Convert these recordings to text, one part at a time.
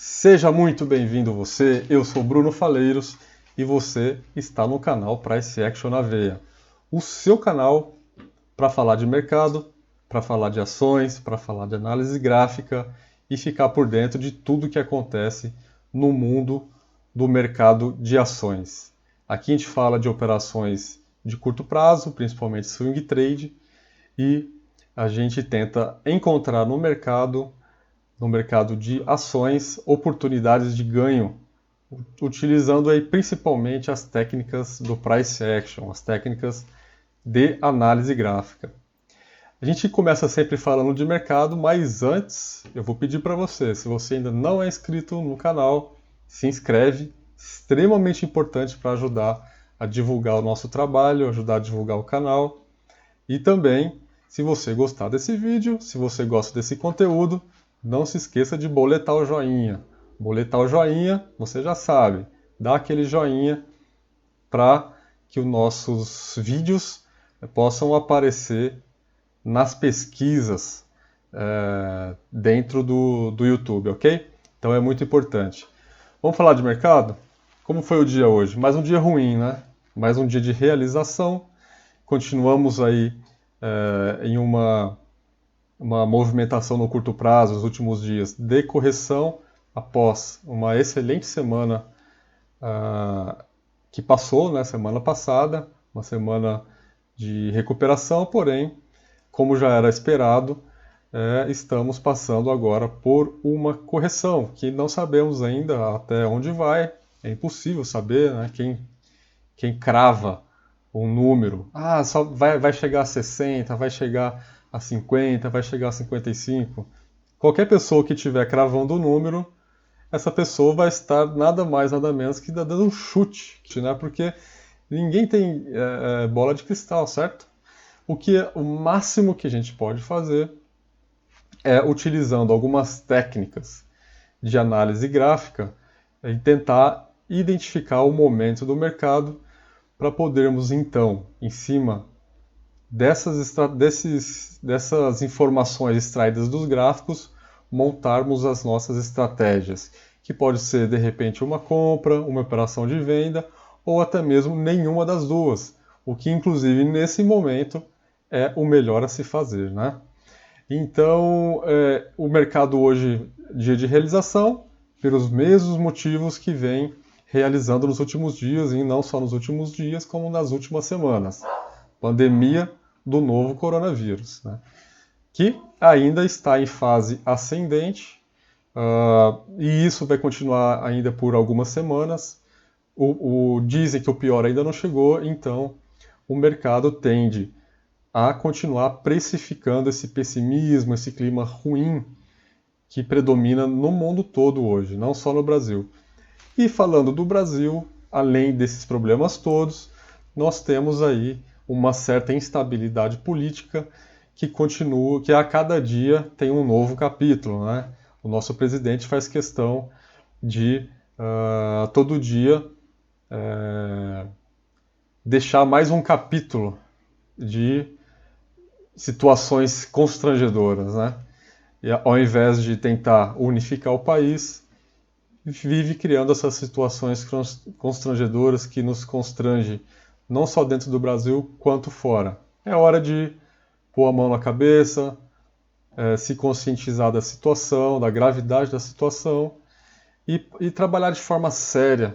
Seja muito bem-vindo você, eu sou Bruno Faleiros e você está no canal Price Action na Veia. O seu canal para falar de mercado, para falar de ações, para falar de análise gráfica e ficar por dentro de tudo que acontece no mundo do mercado de ações. Aqui a gente fala de operações de curto prazo, principalmente swing trade, e a gente tenta encontrar no mercado de ações, oportunidades de ganho, utilizando aí principalmente as técnicas do price action, as técnicas de análise gráfica. A gente começa sempre falando de mercado, mas antes eu vou pedir para você, se você ainda não é inscrito no canal, se inscreve, extremamente importante para ajudar a divulgar o nosso trabalho, ajudar a divulgar o canal. E também, se você gostar desse vídeo, se você gosta desse conteúdo, não se esqueça de boletar o joinha. Boletar o joinha, você já sabe, dá aquele joinha para que os nossos vídeos possam aparecer nas pesquisas dentro do YouTube, ok? Então é muito importante. Vamos falar de mercado? Como foi o dia hoje? Mais um dia ruim, né? Mais um dia de realização. Continuamos aí em uma movimentação no curto prazo, nos últimos dias, de correção, após uma excelente semana que passou, né, semana passada, uma semana de recuperação, porém, como já era esperado, estamos passando agora por uma correção, que não sabemos ainda até onde vai, é impossível saber, né, quem crava um número, só vai chegar a 60, vai chegar a 50, vai chegar a 55. Qualquer pessoa que estiver cravando o número, essa pessoa vai estar nada mais, nada menos que dando um chute, né? Porque ninguém tem bola de cristal, certo? O máximo que a gente pode fazer é, utilizando algumas técnicas de análise gráfica, e tentar identificar o momento do mercado para podermos, então, em cima dessas informações extraídas dos gráficos, montarmos as nossas estratégias, que pode ser, de repente, uma compra, uma operação de venda, ou até mesmo nenhuma das duas, o que, inclusive, nesse momento, é o melhor a se fazer, né? Então, o mercado hoje, dia de realização, pelos mesmos motivos que vem realizando nos últimos dias, e não só nos últimos dias, como nas últimas semanas. Pandemia do novo coronavírus, né? Que ainda está em fase ascendente, e isso vai continuar ainda por algumas semanas. Dizem que o pior ainda não chegou, então o mercado tende a continuar precificando esse pessimismo, esse clima ruim que predomina no mundo todo hoje, não só no Brasil. E falando do Brasil, além desses problemas todos, nós temos aí uma certa instabilidade política que continua, que a cada dia tem um novo capítulo, né? O nosso presidente faz questão de todo dia deixar mais um capítulo de situações constrangedoras, né? E ao invés de tentar unificar o país, vive criando essas situações constrangedoras que nos constrange não só dentro do Brasil, quanto fora. É hora de pôr a mão na cabeça, se conscientizar da situação, da gravidade da situação e trabalhar de forma séria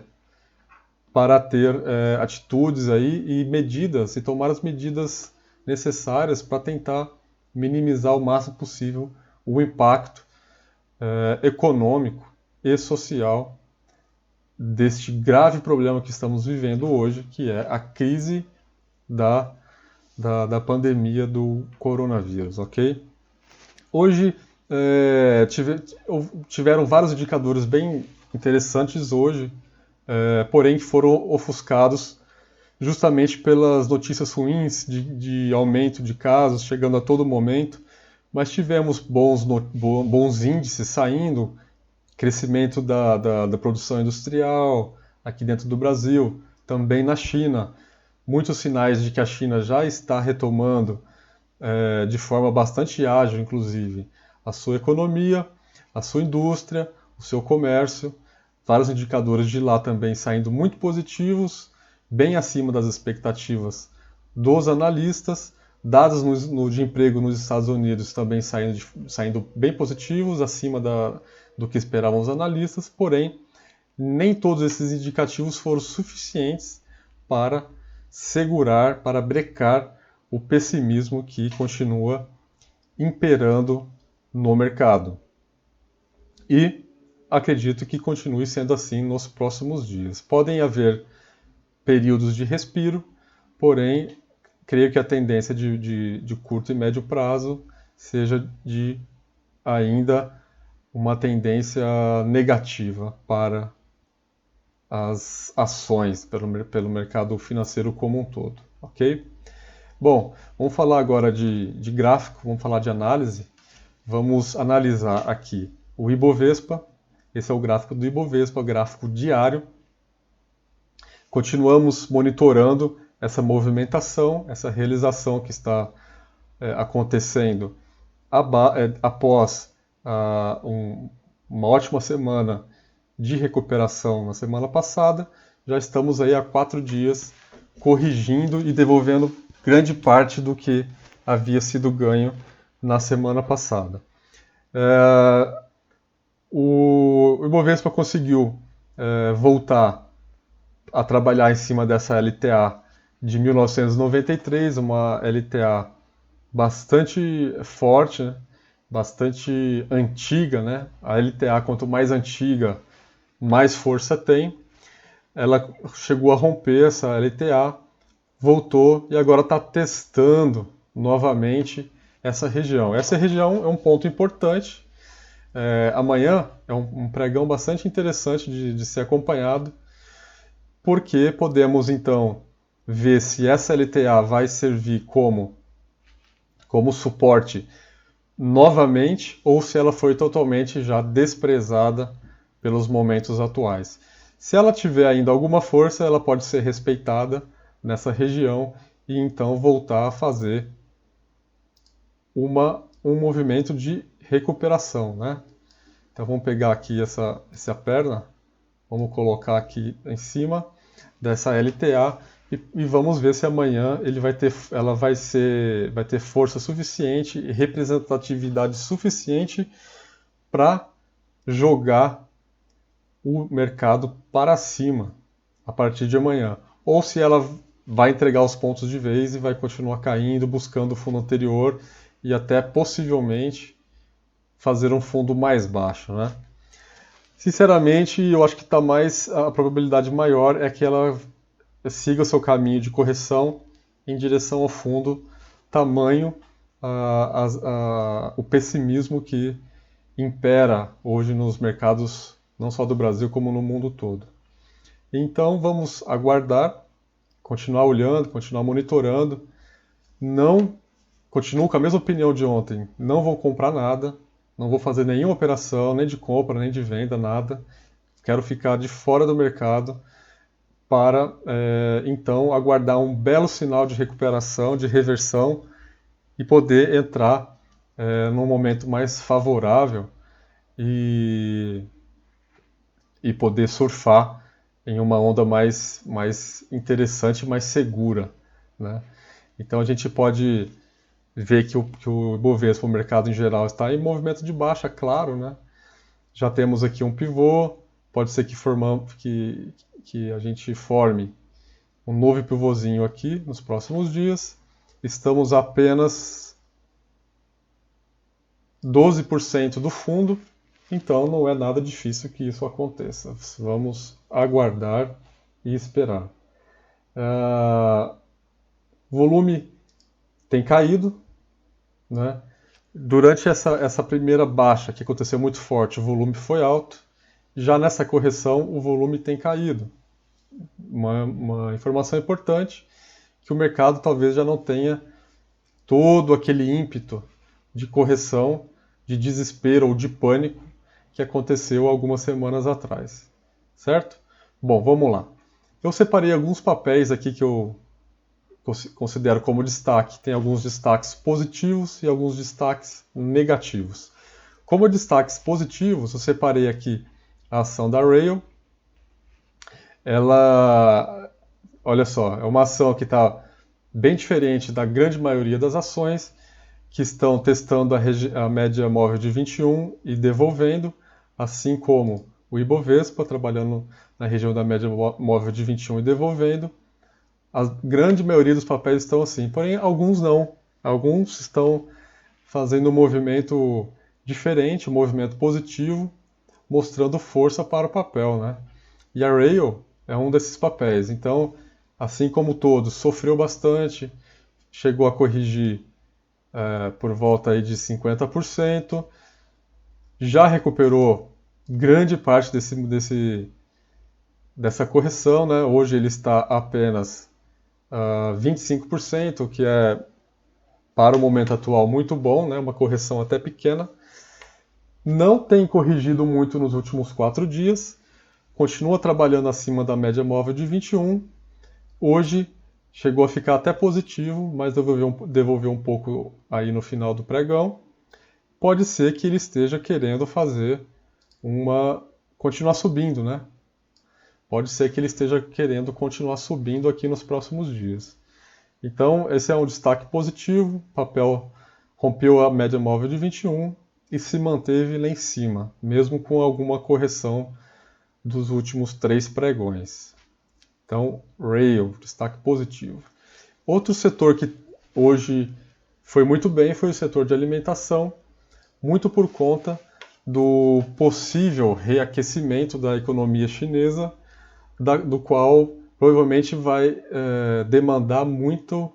para ter atitudes aí e medidas, e tomar as medidas necessárias para tentar minimizar o máximo possível o impacto econômico e social deste grave problema que estamos vivendo hoje, que é a crise da pandemia do coronavírus, ok? Hoje tiveram vários indicadores bem interessantes hoje, porém que foram ofuscados justamente pelas notícias ruins de aumento de casos chegando a todo momento, mas tivemos bons índices saindo, crescimento da produção industrial aqui dentro do Brasil, também na China. Muitos sinais de que a China já está retomando de forma bastante ágil, inclusive, a sua economia, a sua indústria, o seu comércio, vários indicadores de lá também saindo muito positivos, bem acima das expectativas dos analistas, dados de emprego nos Estados Unidos também saindo bem positivos, acima do que esperavam os analistas, porém, nem todos esses indicativos foram suficientes para segurar, para brecar o pessimismo que continua imperando no mercado. E acredito que continue sendo assim nos próximos dias. Podem haver períodos de respiro, porém, creio que a tendência de curto e médio prazo seja de ainda uma tendência negativa para as ações, pelo mercado financeiro como um todo, ok? Bom, vamos falar agora de gráfico, vamos falar de análise. Vamos analisar aqui o Ibovespa. Esse é o gráfico do Ibovespa, gráfico diário. Continuamos monitorando essa movimentação, essa realização que está acontecendo após uma ótima semana de recuperação na semana passada. Já estamos aí há 4 dias corrigindo e devolvendo grande parte do que havia sido ganho na semana passada. O Ibovespa conseguiu voltar a trabalhar em cima dessa LTA de 1993, uma LTA bastante forte, né? Bastante antiga, né? A LTA, quanto mais antiga, mais força tem. Ela chegou a romper essa LTA, voltou e agora está testando novamente essa região. Essa região é um ponto importante. Amanhã é um pregão bastante interessante de ser acompanhado, porque podemos então ver se essa LTA vai servir como suporte novamente ou se ela foi totalmente já desprezada pelos momentos atuais. Se ela tiver ainda alguma força, ela pode ser respeitada nessa região e então voltar a fazer um movimento de recuperação, né? Então vamos pegar aqui essa perna, vamos colocar aqui em cima dessa LTA e vamos ver se amanhã ela vai ter força suficiente e representatividade suficiente para jogar o mercado para cima a partir de amanhã. Ou se ela vai entregar os pontos de vez e vai continuar caindo, buscando o fundo anterior e até possivelmente fazer um fundo mais baixo, né? Sinceramente, eu acho que a probabilidade maior é que ela siga o seu caminho de correção em direção ao fundo, tamanho o pessimismo que impera hoje nos mercados, não só do Brasil, como no mundo todo. Então vamos aguardar, continuar olhando, continuar monitorando. Continuo com a mesma opinião de ontem, não vou comprar nada, não vou fazer nenhuma operação, nem de compra, nem de venda, nada. Quero ficar de fora do mercado para, então, aguardar um belo sinal de recuperação, de reversão e poder entrar num momento mais favorável e poder surfar em uma onda mais interessante, mais segura, né? Então a gente pode ver que o Ibovespa, o mercado em geral, está em movimento de baixa, claro, né? Já temos aqui um pivô, pode ser que a gente forme um novo pivôzinho aqui nos próximos dias. Estamos apenas 12% do fundo, então não é nada difícil que isso aconteça. Vamos aguardar e esperar. O volume tem caído, né? Durante essa primeira baixa que aconteceu muito forte, o volume foi alto. Já nessa correção, o volume tem caído. Uma informação importante, que o mercado talvez já não tenha todo aquele ímpeto de correção, de desespero ou de pânico que aconteceu algumas semanas atrás. Certo? Bom, vamos lá. Eu separei alguns papéis aqui que eu considero como destaque. Tem alguns destaques positivos e alguns destaques negativos. Como destaques positivos, eu separei aqui a ação da Rail. Ela, olha só, é uma ação que está bem diferente da grande maioria das ações que estão testando a média móvel de 21 e devolvendo, assim como o Ibovespa trabalhando na região da média móvel de 21 e devolvendo. A grande maioria dos papéis estão assim, porém alguns não. Alguns estão fazendo um movimento diferente, um movimento positivo, mostrando força para o papel, né? E a Rail é um desses papéis. Então, assim como todos, sofreu bastante, chegou a corrigir por volta aí de 50%, já recuperou grande parte dessa correção, né? Hoje ele está apenas 25%, que é, para o momento atual, muito bom, né? Uma correção até pequena. Não tem corrigido muito nos últimos 4 dias, continua trabalhando acima da média móvel de 21. Hoje chegou a ficar até positivo, mas devolveu um pouco aí no final do pregão. Pode ser que ele esteja querendo fazer continuar subindo, né? Pode ser que ele esteja querendo continuar subindo aqui nos próximos dias. Então, esse é um destaque positivo. O papel rompeu a média móvel de 21 e se manteve lá em cima, mesmo com alguma correção dos últimos 3 pregões. Então, Rail, destaque positivo. Outro setor que hoje foi muito bem foi o setor de alimentação, muito por conta do possível reaquecimento da economia chinesa, do qual provavelmente vai demandar muito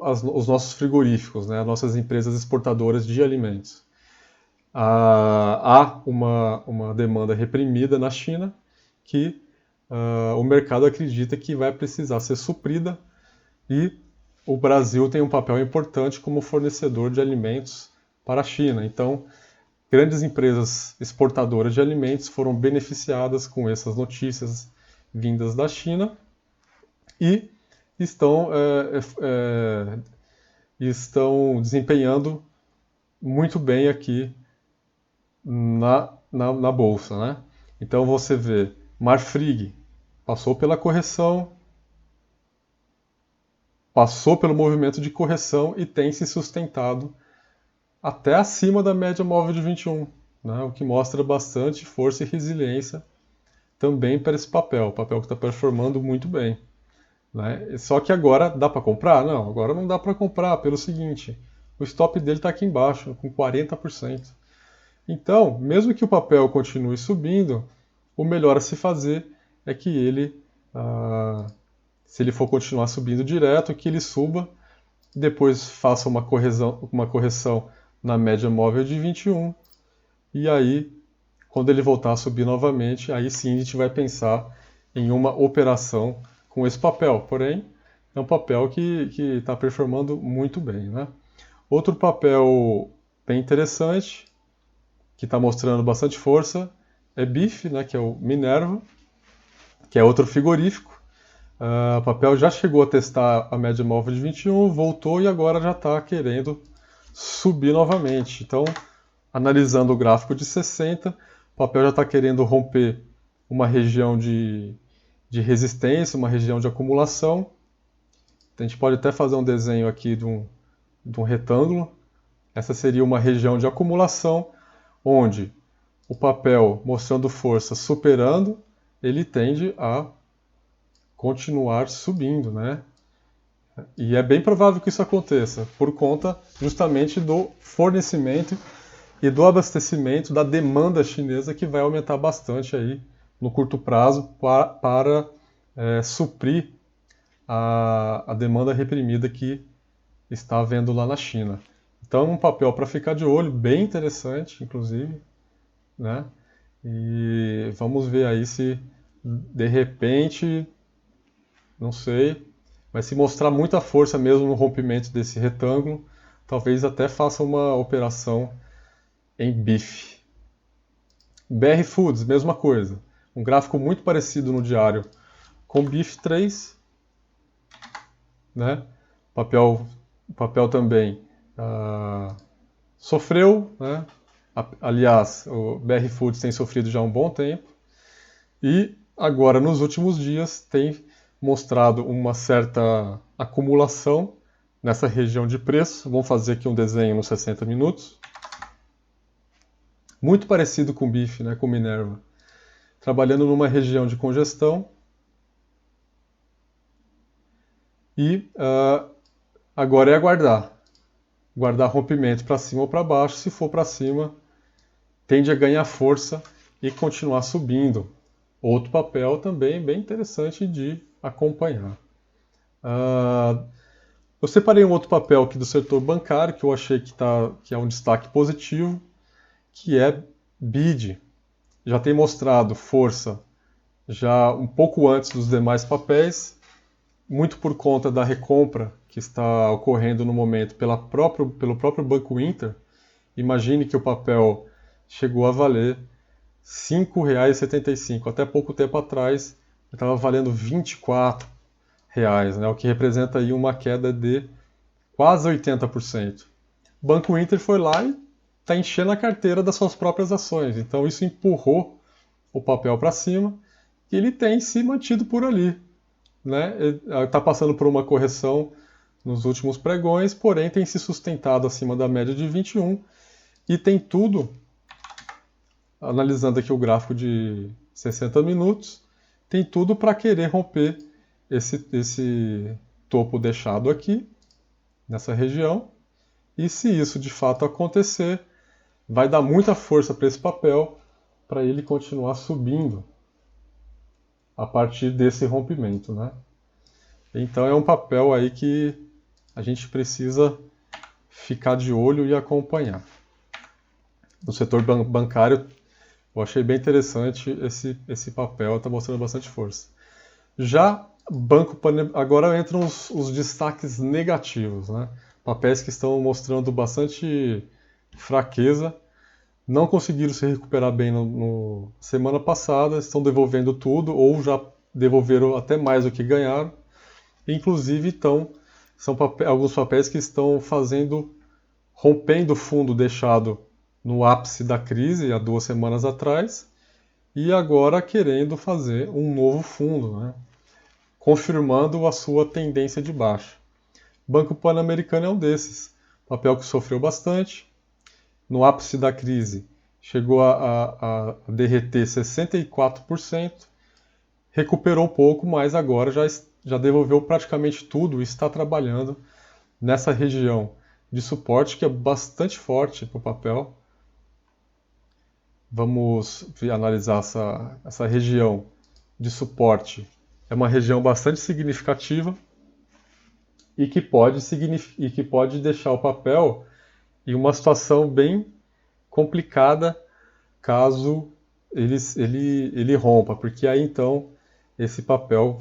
os nossos frigoríficos, né, as nossas empresas exportadoras de alimentos. Há uma demanda reprimida na China que o mercado acredita que vai precisar ser suprida e o Brasil tem um papel importante como fornecedor de alimentos para a China. Então, grandes empresas exportadoras de alimentos foram beneficiadas com essas notícias vindas da China e estão desempenhando muito bem aqui na Bolsa, né? Então você vê, Marfrig passou pela correção, passou pelo movimento de correção e tem se sustentado até acima da média móvel de 21, né? O que mostra bastante força e resiliência também para esse papel que está performando muito bem, né? Só que agora dá para comprar? Não, agora não dá para comprar pelo seguinte, o stop dele está aqui embaixo, com 40%. Então, mesmo que o papel continue subindo, o melhor a se fazer é que ele, se ele for continuar subindo direto, que ele suba, depois faça uma correção na média móvel de 21, e aí, quando ele voltar a subir novamente, aí sim a gente vai pensar em uma operação com esse papel. Porém, é um papel que está performando muito bem, né? Outro papel bem interessante, que está mostrando bastante força, é BIF, né, que é o Minerva, que é outro frigorífico. O papel já chegou a testar a média móvel de 21, voltou e agora já está querendo subir novamente. Então, analisando o gráfico de 60, o papel já está querendo romper uma região de resistência, uma região de acumulação. A gente pode até fazer um desenho aqui de um retângulo. Essa seria uma região de acumulação, onde o papel mostrando força superando, ele tende a continuar subindo, né? E é bem provável que isso aconteça, por conta justamente do fornecimento e do abastecimento da demanda chinesa, que vai aumentar bastante aí no curto prazo para suprir a demanda reprimida que está havendo lá na China. Então, um papel para ficar de olho, bem interessante, inclusive, né? E vamos ver aí se, de repente, não sei, mas se mostrar muita força mesmo no rompimento desse retângulo, talvez até faça uma operação em BIF. BR Foods, mesma coisa. Um gráfico muito parecido no diário com BIF 3, né? O papel também sofreu, né? Aliás, o BR Foods tem sofrido já há um bom tempo. E agora, nos últimos dias, tem mostrado uma certa acumulação nessa região de preço. Vamos fazer aqui um desenho nos 60 minutos. Muito parecido com o BIF, né, com Minerva. Trabalhando numa região de congestão. E agora é aguardar. Guardar rompimento para cima ou para baixo. Se for para cima, tende a ganhar força e continuar subindo. Outro papel também bem interessante de acompanhar. Eu separei um outro papel aqui do setor bancário que eu achei que é um destaque positivo, que é BID. Já tem mostrado força já um pouco antes dos demais papéis, muito por conta da recompra que está ocorrendo no momento pelo próprio Banco Inter. Imagine que o papel chegou a valer R$ 5,75. Até pouco tempo atrás estava valendo R$ 24, né, o que representa aí uma queda de quase 80%. O Banco Inter foi lá e está enchendo a carteira das suas próprias ações. Então isso empurrou o papel para cima e ele tem se mantido por ali. Está passando por uma correção nos últimos pregões, porém tem se sustentado acima da média de 21 e tem tudo, analisando aqui o gráfico de 60 minutos, tem tudo para querer romper esse topo deixado aqui, nessa região, e se isso de fato acontecer, vai dar muita força para esse papel, para ele continuar subindo a partir desse rompimento, né? Então é um papel aí que a gente precisa ficar de olho e acompanhar. No setor bancário, eu achei bem interessante esse papel, está mostrando bastante força. Já agora entram os destaques negativos, né? Papéis que estão mostrando bastante fraqueza, não conseguiram se recuperar bem no semana passada, estão devolvendo tudo ou já devolveram até mais do que ganharam. Inclusive são alguns papéis que estão rompendo o fundo deixado no ápice da crise há 2 semanas atrás e agora querendo fazer um novo fundo, né? Confirmando a sua tendência de baixa. Banco Pan-Americano é um desses, papel que sofreu bastante. No ápice da crise chegou a derreter 64%, recuperou um pouco, mas agora já devolveu praticamente tudo e está trabalhando nessa região de suporte que é bastante forte para o papel. Vamos analisar essa região de suporte. É uma região bastante significativa e que pode deixar o papel em uma situação bem complicada caso ele rompa, porque aí então esse papel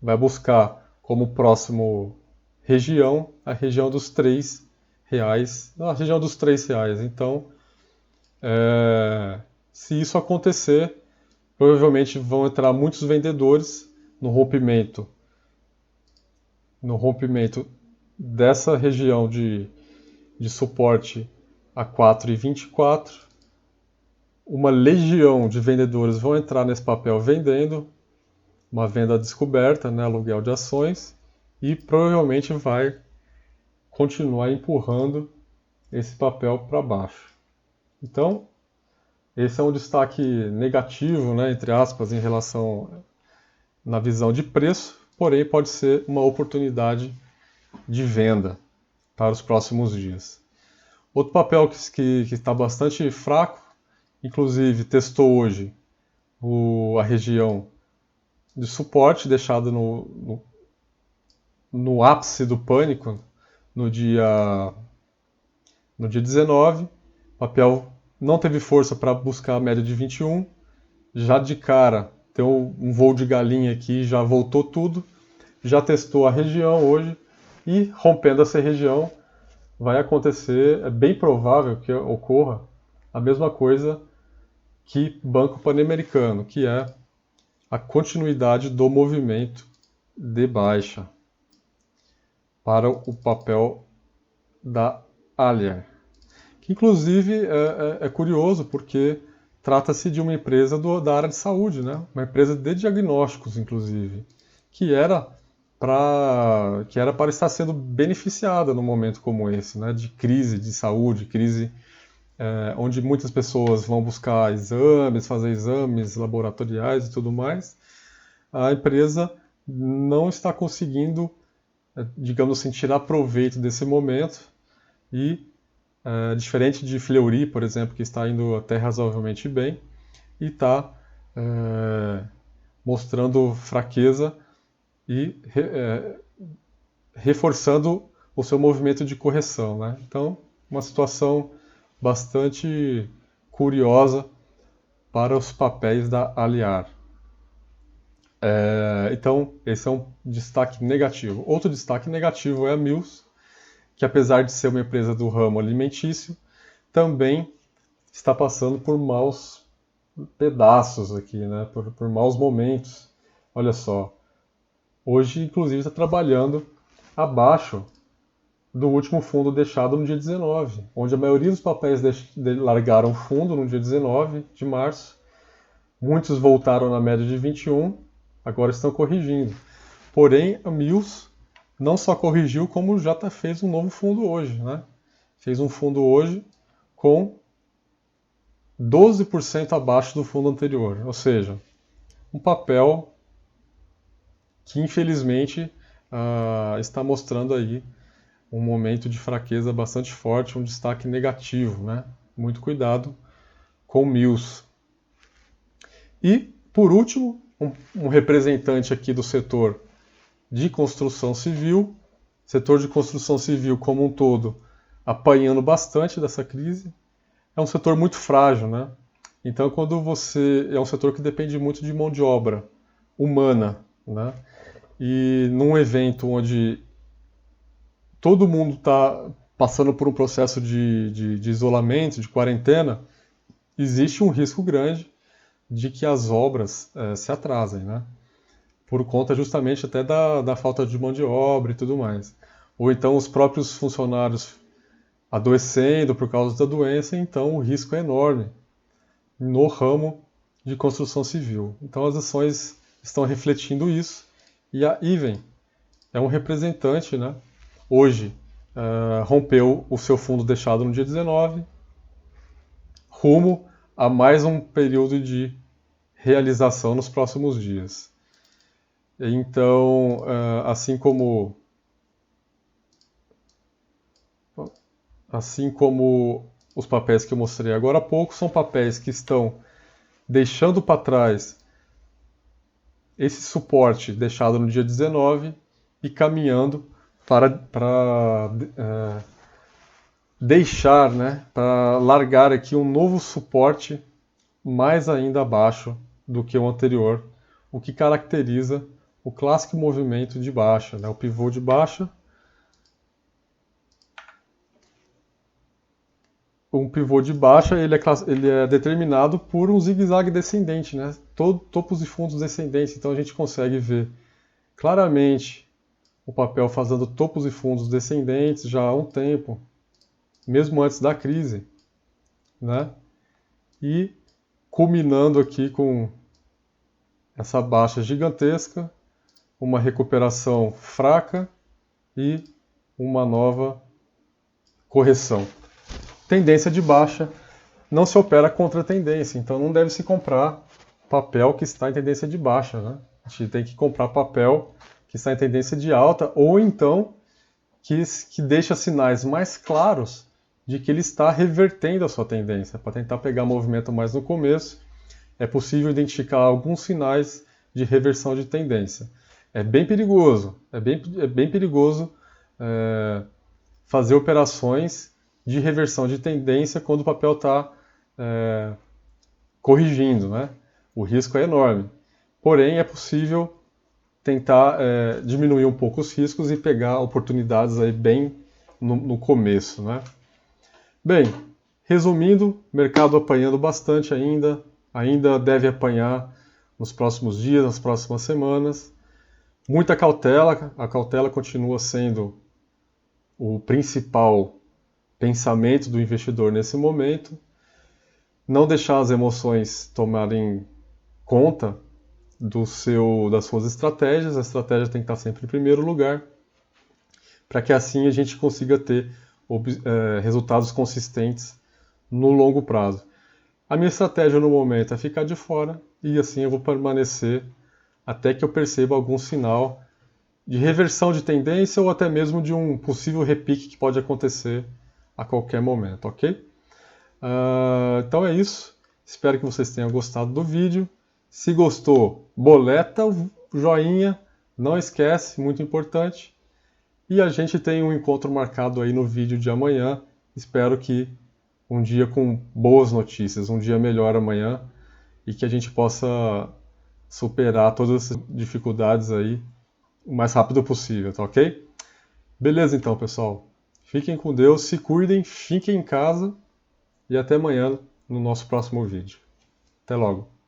vai buscar como próximo região a região dos R$3, a região dos R$3. Então, se isso acontecer, provavelmente vão entrar muitos vendedores no rompimento dessa região de suporte a 4,24. Uma legião de vendedores vão entrar nesse papel vendendo, uma venda descoberta, né, aluguel de ações, e provavelmente vai continuar empurrando esse papel para baixo. Então, esse é um destaque negativo, né, entre aspas, em relação na visão de preço, porém pode ser uma oportunidade de venda para os próximos dias. Outro papel que está bastante fraco, inclusive testou hoje a região de suporte deixado no ápice do pânico no dia 19. O papel não teve força para buscar a média de 21. Já de cara, tem um voo de galinha aqui, já voltou tudo. Já testou a região hoje e rompendo essa região vai acontecer, é bem provável que ocorra a mesma coisa que Banco Pan-Americano, que é a continuidade do movimento de baixa para o papel da Alliar, que inclusive é curioso porque trata-se de uma empresa da área de saúde, né? Uma empresa de diagnósticos, inclusive, que era para estar sendo beneficiada num momento como esse, né? De crise de saúde, crise onde muitas pessoas vão buscar exames, fazer exames laboratoriais e tudo mais. A empresa não está conseguindo, digamos assim, tirar proveito desse momento e, diferente de Fleury, por exemplo, que está indo até razoavelmente bem e está mostrando fraqueza e reforçando o seu movimento de correção, né? Então, uma situação bastante curiosa para os papéis da Aliar. Então, esse é um destaque negativo. Outro destaque negativo é a Mills, que apesar de ser uma empresa do ramo alimentício, também está passando por maus pedaços aqui, né? Por maus momentos. Olha só, hoje inclusive está trabalhando abaixo do último fundo deixado no dia 19, onde a maioria dos papéis largaram fundo no dia 19 de março. Muitos voltaram na média de 21, agora estão corrigindo. Porém, a Mills não só corrigiu, como já fez um novo fundo hoje, né? Fez um fundo hoje com 12% abaixo do fundo anterior. Ou seja, um papel que infelizmente está mostrando aí um momento de fraqueza bastante forte, um destaque negativo, né? Muito cuidado com Mills. E, por último, um representante aqui do setor de construção civil, setor de construção civil como um todo, apanhando bastante dessa crise. É um setor muito frágil, né? Então, quando é um setor que depende muito de mão de obra humana, né? E num evento onde todo mundo está passando por um processo de isolamento, de quarentena, existe um risco grande de que as obras se atrasem, né? Por conta justamente até da falta de mão de obra e tudo mais. Ou então os próprios funcionários adoecendo por causa da doença, então o risco é enorme no ramo de construção civil. Então as ações estão refletindo isso e a Iven é um representante, né? Hoje rompeu o seu fundo deixado no dia 19, rumo a mais um período de realização nos próximos dias. Então, assim como os papéis que eu mostrei agora há pouco, são papéis que estão deixando para trás esse suporte deixado no dia 19 e caminhando para deixar, né, para largar aqui um novo suporte mais ainda abaixo do que o anterior, o que caracteriza o clássico movimento de baixa, né, o pivô de baixa. Um pivô de baixa ele é determinado por um zigue-zague descendente, né? Topos e fundos descendentes. Então a gente consegue ver claramente o papel fazendo topos e fundos descendentes já há um tempo, mesmo antes da crise, né? E culminando aqui com essa baixa gigantesca, uma recuperação fraca e uma nova correção. Tendência de baixa não se opera contra a tendência, então não deve se comprar papel que está em tendência de baixa, né? A gente tem que comprar papel que está em tendência de alta ou então que deixa sinais mais claros de que ele está revertendo a sua tendência. Para tentar pegar movimento mais no começo, é possível identificar alguns sinais de reversão de tendência. É bem perigoso, fazer operações de reversão de tendência quando o papel está corrigindo, né? O risco é enorme. Porém, é possível tentar diminuir um pouco os riscos e pegar oportunidades aí bem no começo, né? Bem, resumindo, mercado apanhando bastante ainda deve apanhar nos próximos dias, nas próximas semanas. Muita cautela, a cautela continua sendo o principal pensamento do investidor nesse momento, não deixar as emoções tomarem conta das suas estratégias. A estratégia tem que estar sempre em primeiro lugar, para que assim a gente consiga ter resultados consistentes no longo prazo. A minha estratégia no momento é ficar de fora e assim eu vou permanecer até que eu perceba algum sinal de reversão de tendência ou até mesmo de um possível repique que pode acontecer a qualquer momento, ok? Então é isso. Espero que vocês tenham gostado do vídeo. Se gostou, boleta o joinha, não esquece, muito importante. E a gente tem um encontro marcado aí no vídeo de amanhã. Espero que um dia com boas notícias, um dia melhor amanhã e que a gente possa superar todas as dificuldades aí o mais rápido possível, tá ok? Beleza então, pessoal. Fiquem com Deus, se cuidem, fiquem em casa e até amanhã no nosso próximo vídeo. Até logo.